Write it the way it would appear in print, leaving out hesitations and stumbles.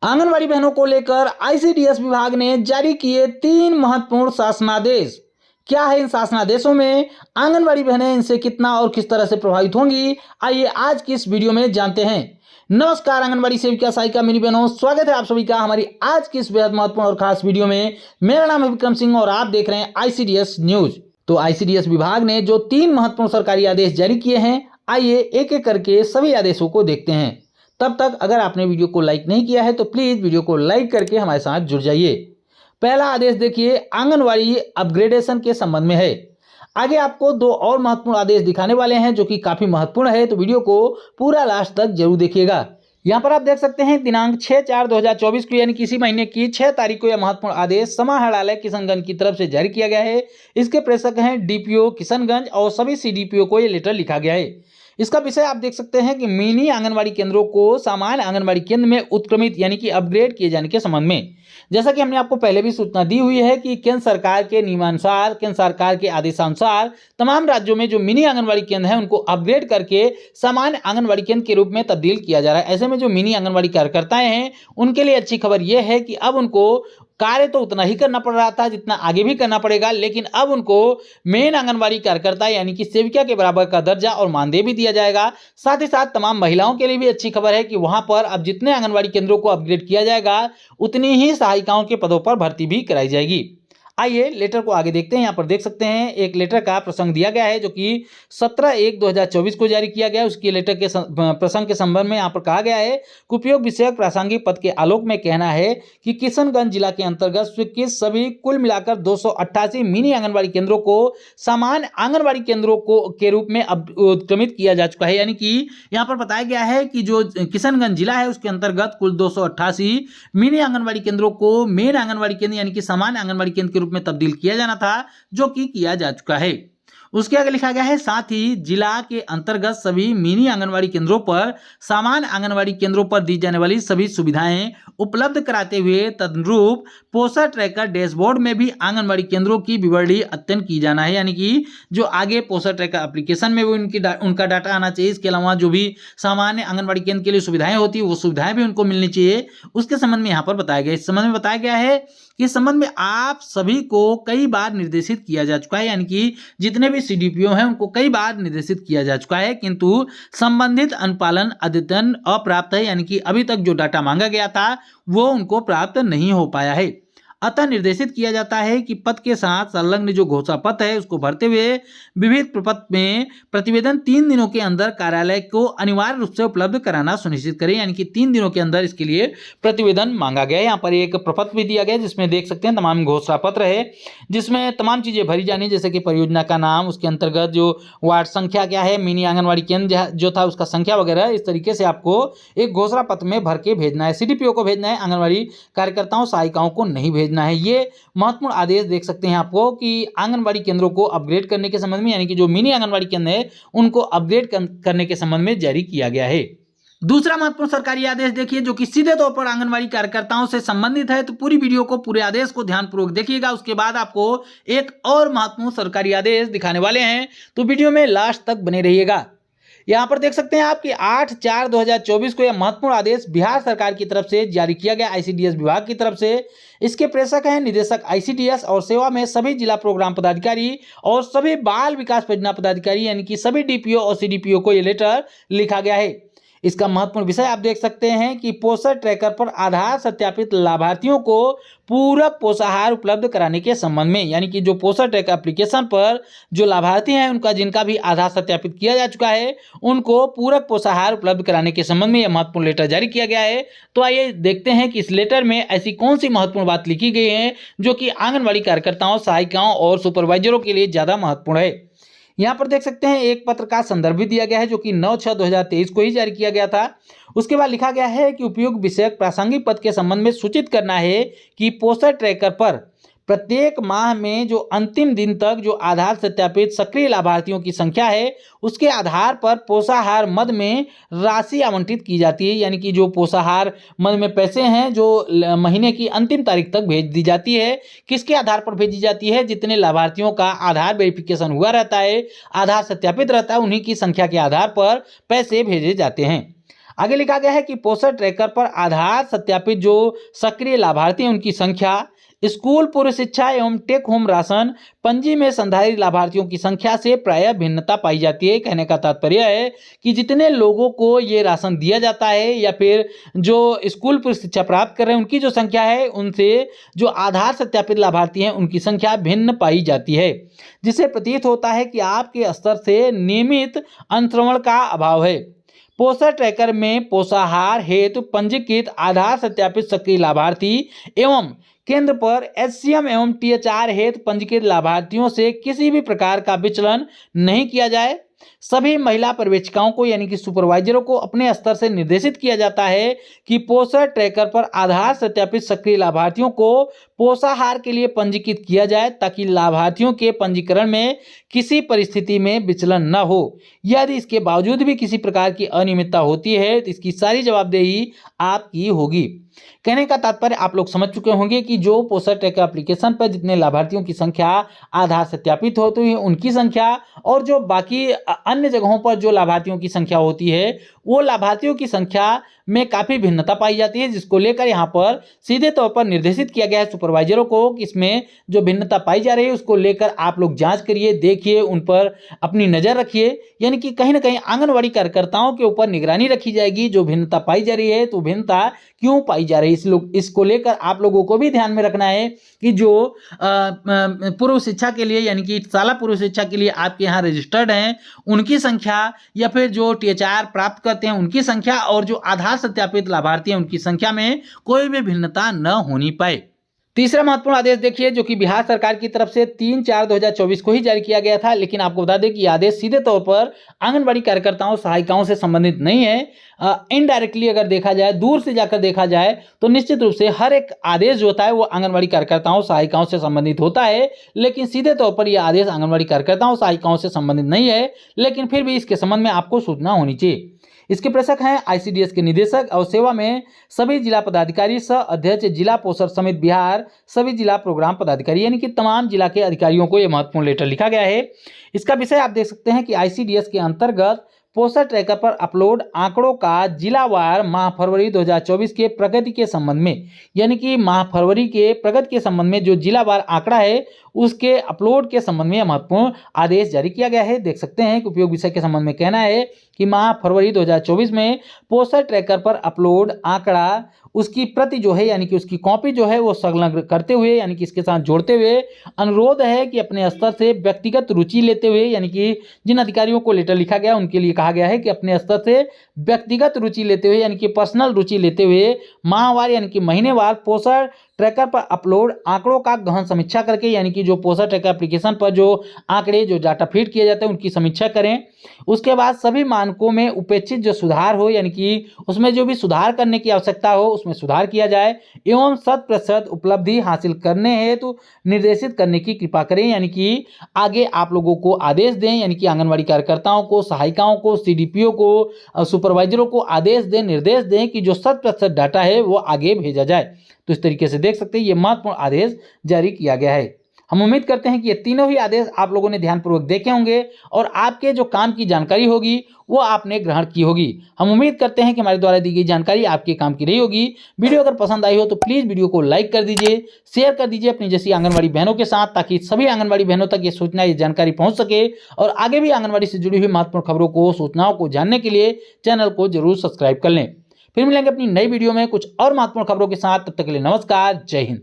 आंगनवाड़ी बहनों को लेकर आईसीडीएस विभाग ने जारी किए 3 महत्वपूर्ण शासनादेश। क्या है इन शासनादेशों में, आंगनवाड़ी बहनें इनसे कितना और किस तरह से प्रभावित होंगी, आइए आज की इस वीडियो में जानते हैं। नमस्कार आंगनवाड़ी सेविका सहायिका मिनी बहनों, स्वागत है आप सभी का हमारी आज की इस बेहद महत्वपूर्ण और खास वीडियो में। मेरा नाम है विक्रम सिंह और आप देख रहे हैं आईसीडीएस न्यूज। तो आईसीडीएस विभाग ने जो 3 महत्वपूर्ण सरकारी आदेश जारी किए हैं, आइए एक एक करके सभी आदेशों को देखते हैं। तब तक अगर आपने वीडियो को लाइक नहीं किया है तो प्लीज वीडियो को लाइक करके हमारे साथ जुड़ जाइए। पहला आदेश देखिए, आंगनवाड़ी अपग्रेडेशन के संबंध में है। आगे आपको 2 और महत्वपूर्ण आदेश दिखाने वाले हैं जो कि काफी महत्वपूर्ण है, तो वीडियो को पूरा लास्ट तक जरूर देखिएगा। यहाँ पर आप देख सकते हैं दिनांक 6/4/2024 को यानी किसी महीने की 6 तारीख को यह महत्वपूर्ण आदेश समाहरणालय किशनगंज की तरफ से जारी किया गया है। इसके प्रेषक हैं डीपीओ किशनगंज और सभी सीडीपीओ को यह लेटर लिखा गया है। इसका विषय आप देख सकते हैं कि मिनी आंगनवाड़ी केंद्रों को सामान्य आंगनवाड़ी केंद्र में उत्क्रमित यानी कि अपग्रेड किए जाने के संबंध में। जैसा कि हमने आपको पहले भी सूचना दी हुई है कि केंद्र सरकार के नियमानुसार, केंद्र सरकार के आदेशानुसार तमाम राज्यों में जो मिनी आंगनवाड़ी केंद्र हैं उनको अपग्रेड करके सामान्य आंगनवाड़ी केंद्र के रूप में तब्दील किया जा रहा है। ऐसे में जो मिनी आंगनवाड़ी कार्यकर्ताएं हैं उनके लिए अच्छी खबर यह है कि अब उनको कार्य तो उतना ही करना पड़ रहा था जितना आगे भी करना पड़ेगा, लेकिन अब उनको मेन आंगनवाड़ी कार्यकर्ता यानी कि सेविका के बराबर का दर्जा और मानदेय भी दिया जाएगा। साथ ही साथ तमाम महिलाओं के लिए भी अच्छी खबर है कि वहां पर अब जितने आंगनवाड़ी केंद्रों को अपग्रेड किया जाएगा उतनी ही सहायिकाओं के पदों पर भर्ती भी कराई जाएगी। आइए लेटर को आगे देखते हैं। यहाँ पर देख सकते हैं एक लेटर का प्रसंग दिया गया है जो कि 17/1/2024 को जारी किया गया है। उसकी लेटर के प्रसंग के संबंध में यहाँ पर कहा गया है कि उपयोग विषयक प्रासंगिक पद के आलोक में कहना है कि किशनगंज जिला के अंतर्गत स्वीकृत सभी कुल मिलाकर 288 मिनी आंगनबाड़ी केंद्रों को सामान्य आंगनबाड़ी केंद्रों को के रूप में उत्क्रमित किया जा चुका है। यानी कि यहाँ पर बताया गया है कि जो किशनगंज जिला है उसके अंतर्गत कुल 288 मिनी आंगनबाड़ी केंद्रों को मेन आंगनबाड़ी केंद्र यानी कि सामान्य आंगनबाड़ी केंद्र के रूप में तब्दील किया जाना था, जो कि किया जा चुका है। उसके आगे लिखा गया है साथ ही जिला के अंतर्गत सभी मिनी आंगनवाड़ी केंद्रों पर सामान्य आंगनवाड़ी केंद्रों पर दी जाने वाली सभी सुविधाएं उपलब्ध कराते हुए तदनुरूप पोषण ट्रैकर डैशबोर्ड में भी आंगनवाड़ी केंद्रों की विवरणी अद्यतन की जाना है। यानी कि जो आगे पोषण ट्रैकर एप्लीकेशन में भी उनका डाटा आना चाहिए। इसके अलावा जो भी सामान्य आंगनवाड़ी केंद्र के लिए सुविधाएं होती है वो सुविधाएं भी उनको मिलनी चाहिए। उसके संबंध में यहाँ पर बताया गया, इस संबंध में बताया गया है कि इस संबंध में आप सभी को कई बार निर्देशित किया जा चुका है। यानी कि जितने भी सीडीपीओ हैं उनको कई बार निर्देशित किया जा चुका है, किंतु संबंधित अनुपालन अद्यतन अप्राप्त है। यानी कि अभी तक जो डाटा मांगा गया था वो उनको प्राप्त नहीं हो पाया है। अतः निर्देशित किया जाता है कि पद के साथ संलग्न जो घोषणा पत्र है उसको भरते हुए विविध प्रपत्र में प्रतिवेदन 3 दिनों के अंदर कार्यालय को अनिवार्य रूप से उपलब्ध कराना सुनिश्चित करें। यानी कि 3 दिनों के अंदर इसके लिए प्रतिवेदन मांगा गया है। यहाँ पर एक प्रपत्र भी दिया गया है जिसमें देख सकते हैं तमाम घोषणा पत्र है जिसमें तमाम चीजें भरी जानी, जैसे कि परियोजना का नाम, उसके अंतर्गत जो वार्ड संख्या क्या है, मिनी आंगनबाड़ी केंद्र जो था उसका संख्या वगैरह। इस तरीके से आपको एक घोषणा पत्र में भर के भेजना है। सीडीपीओ को भेजना है, आंगनबाड़ी कार्यकर्ताओं सहायिकाओं को नहीं भेजना है। ये महत्वपूर्ण आदेश देख सकते हैं आपको कि आंगनबाड़ी केंद्रों को अपग्रेड करने के संबंध में, यानी कि जो मिनी आंगनबाड़ी केंद्र है उनको अपग्रेड करने के संबंध में जारी किया गया है। दूसरा महत्वपूर्ण सरकारी आदेश देखिए जो कि सीधे तौर पर आंगनबाड़ी कार्यकर्ताओं से संबंधित है। तो पूरी वीडियो को, पूरे आदेश को ध्यानपूर्वक देखिएगा। उसके बाद आपको एक और महत्वपूर्ण सरकारी आदेश दिखाने वाले हैं, तो वीडियो में लास्ट तक बने रहिएगा। यहाँ पर देख सकते हैं आप कि 8/4/2024 को यह महत्वपूर्ण आदेश बिहार सरकार की तरफ से जारी किया गया, आईसीडीएस विभाग की तरफ से। इसके प्रेषक हैं निदेशक आईसीडीएस और सेवा में सभी जिला प्रोग्राम पदाधिकारी और सभी बाल विकास परियोजना पदाधिकारी यानी कि सभी डीपीओ और सीडीपीओ को यह लेटर लिखा गया है। इसका महत्वपूर्ण विषय आप देख सकते हैं कि पोषण ट्रैकर पर आधार सत्यापित लाभार्थियों को पूरक पोषाहार उपलब्ध कराने के संबंध में। यानी कि जो पोषण ट्रैकर एप्लीकेशन पर जो लाभार्थी हैं उनका जिनका भी आधार सत्यापित किया जा चुका है उनको पूरक पोषाहार उपलब्ध कराने के संबंध में यह महत्वपूर्ण लेटर जारी किया गया है। तो आइए देखते हैं कि इस लेटर में ऐसी कौन सी महत्वपूर्ण बात लिखी गई है जो कि आंगनबाड़ी कार्यकर्ताओं, सहायिकाओं और सुपरवाइजरों के लिए ज्यादा महत्वपूर्ण है। यहाँ पर देख सकते हैं एक पत्र का संदर्भ भी दिया गया है जो कि 9/6/2023 को ही जारी किया गया था। उसके बाद लिखा गया है कि उपयोग विषयक प्रासंगिक पद के संबंध में सूचित करना है कि पोषण ट्रैकर पर प्रत्येक माह में जो अंतिम दिन तक जो आधार सत्यापित सक्रिय लाभार्थियों की संख्या है उसके आधार पर पोषाहार मद में राशि आवंटित की जाती है। यानी कि जो पोषाहार मद में पैसे हैं जो महीने की अंतिम तारीख तक भेज दी जाती है, किसके आधार पर भेजी जाती है, जितने लाभार्थियों का आधार वेरिफिकेशन हुआ रहता है, आधार सत्यापित रहता है, उन्हीं की संख्या के आधार पर पैसे भेजे जाते हैं। आगे लिखा गया है कि पोषण ट्रैकर पर आधार सत्यापित जो सक्रिय लाभार्थी हैं उनकी संख्या स्कूल पूर्व शिक्षा एवं टेक होम राशन पंजी में संधारित लाभार्थियों की संख्या से प्रायः भिन्नता पाई जाती है। कहने का तात्पर्य है कि जितने लोगों को ये राशन दिया जाता है या फिर जो स्कूल पूर्व शिक्षा प्राप्त कर रहे हैं उनकी जो संख्या है उनसे जो आधार सत्यापित लाभार्थी हैं उनकी संख्या भिन्न पाई जाती है, जिससे प्रतीत होता है कि आपके स्तर से नियमित अनुश्रवण का अभाव है। पोषण ट्रैकर में पोषाहार हेतु पंजीकृत आधार सत्यापित सक्रिय लाभार्थी एवं केंद्र पर एचसीएम एवं टीएचआर हेतु पंजीकृत लाभार्थियों से किसी भी प्रकार का विचलन नहीं किया जाए। सभी महिला पर्यवेक्षिकाओं को यानी कि सुपरवाइजरों को अपने स्तर से निर्देशित किया जाता है कि पोषण ट्रैकर पर आधार सत्यापित सक्रिय लाभार्थियों को पोषाहार के लिए पंजीकृत किया जाए ताकि लाभार्थियों के पंजीकरण में किसी परिस्थिति में विचलन न हो। यदि इसके बावजूद भी किसी प्रकार की अनियमितता होती है तो इसकी सारी जवाबदेही आपकी होगी। कहने का तात्पर्य आप लोग समझ चुके होंगे कि जो पोषण ट्रैकर एप्लीकेशन पर जितने लाभार्थियों की संख्या आधार सत्यापित होती है उनकी संख्या और जो बाकी अन्य जगहों पर जो लाभार्थियों की संख्या होती है वो लाभार्थियों की संख्या में काफ़ी भिन्नता पाई जाती है, जिसको लेकर यहाँ पर सीधे तौर पर निर्देशित किया गया है सुपरवाइजरों को कि इसमें जो भिन्नता पाई जा रही है उसको लेकर आप लोग जांच करिए, देखिए, उन पर अपनी नज़र रखिए। यानी कि कहीं ना कहीं आंगनवाड़ी कार्यकर्ताओं के ऊपर निगरानी रखी जाएगी। जो भिन्नता पाई जा रही है तो भिन्नता क्यों पाई जा रही है इसको लेकर आप लोगों को भी ध्यान में रखना है कि जो पूर्व शिक्षा के लिए यानी कि शाला पूर्व शिक्षा के लिए आपके यहाँ रजिस्टर्ड हैं उनकी संख्या या फिर जो टीएचआर प्राप्त करते हैं उनकी संख्या और जो आधार सत्यापित लाभार्थी हैं उनकी संख्या में कोई भी भिन्नता न होनी पाए। तीसरा महत्वपूर्ण आदेश देखिए जो कि बिहार सरकार की तरफ से 3/4/2024 को ही जारी किया गया था, लेकिन आपको बता दें कि यह आदेश सीधे तौर पर आंगनबाड़ी कार्यकर्ताओं सहायिकाओं से संबंधित नहीं है। इनडायरेक्टली अगर देखा जाए, दूर से जाकर देखा जाए तो निश्चित रूप से हर एक आदेश जो होता है वो आंगनबाड़ी कार्यकर्ताओं सहायिकाओं से संबंधित होता है, लेकिन सीधे तौर पर यह आदेश आंगनबाड़ी कार्यकर्ताओं सहायिकाओं से संबंधित नहीं है। लेकिन फिर भी इसके संबंध में आपको सूचना होनी चाहिए। इसके प्रेषक हैं आईसीडीएस के निदेशक और सेवा में सभी जिला पदाधिकारी सह अध्यक्ष जिला पोषण समिति बिहार सभी जिला प्रोग्राम पदाधिकारी यानी कि तमाम जिला के अधिकारियों को यह महत्वपूर्ण लेटर लिखा गया है। इसका विषय आप देख सकते हैं कि आईसीडीएस के अंतर्गत पोषण ट्रैकर पर अपलोड आंकड़ों का जिलावार माह फरवरी 2024 के प्रगति के संबंध में यानी कि माह फरवरी के प्रगति के संबंध में जो जिलावार आंकड़ा है उसके अपलोड के संबंध में महत्वपूर्ण आदेश जारी किया गया है। देख सकते हैं कि उपयोग विषय के संबंध में कहना है कि माह फरवरी 2024 में पोषण ट्रैकर पर अपलोड आंकड़ा उसकी प्रति जो है यानी कि उसकी कॉपी जो है वो संलग्न करते हुए यानी कि इसके साथ जोड़ते हुए अनुरोध है कि अपने स्तर से व्यक्तिगत रुचि लेते हुए यानी कि जिन अधिकारियों को लेटर लिखा गया उनके लिए कहा गया है कि अपने स्तर से व्यक्तिगत रुचि लेते हुए यानी कि पर्सनल रुचि लेते हुए माहवार यानी कि महीनेवार पोषण ट्रैकर पर अपलोड आंकड़ों का गहन समीक्षा करके यानी कि जो पोषण ट्रैकर एप्लीकेशन पर जो आंकड़े जो डाटा फीड किए जाते हैं उनकी समीक्षा करें। उसके बाद सभी मानकों में उपेक्षित जो सुधार हो यानी कि उसमें जो भी सुधार करने की आवश्यकता हो उसमें सुधार किया जाए एवं 100% उपलब्धि हासिल करने हेतु निर्देशित करने की कृपा करें। यानी कि आगे आप लोगों को आदेश दें यानी कि आंगनबाड़ी कार्यकर्ताओं को, सहायिकाओं को, सीडीपीओ को, सुपरवाइजरों को आदेश दें, निर्देश दें कि जो 100% डाटा है वो आगे भेजा जाए। तो इस तरीके से देख सकते हैं ये महत्वपूर्ण आदेश जारी किया गया है। हम उम्मीद करते हैं कि ये तीनों ही आदेश आप लोगों ने ध्यानपूर्वक देखे होंगे और आपके जो काम की जानकारी होगी वो आपने ग्रहण की होगी। हम उम्मीद करते हैं कि हमारे द्वारा दी गई जानकारी आपके काम की रही होगी। वीडियो अगर पसंद आई हो तो प्लीज़ वीडियो को लाइक कर दीजिए, शेयर कर दीजिए अपनी जैसी आंगनबाड़ी बहनों के साथ ताकि सभी आंगनबाड़ी बहनों तक ये सूचना, ये जानकारी पहुँच सके और आगे भी आंगनबाड़ी से जुड़ी हुई महत्वपूर्ण खबरों को, सूचनाओं को जानने के लिए चैनल को जरूर सब्सक्राइब कर लें। फिर मिलेंगे अपनी नई वीडियो में कुछ और महत्वपूर्ण खबरों के साथ। तब तक के लिए नमस्कार, जय हिंद।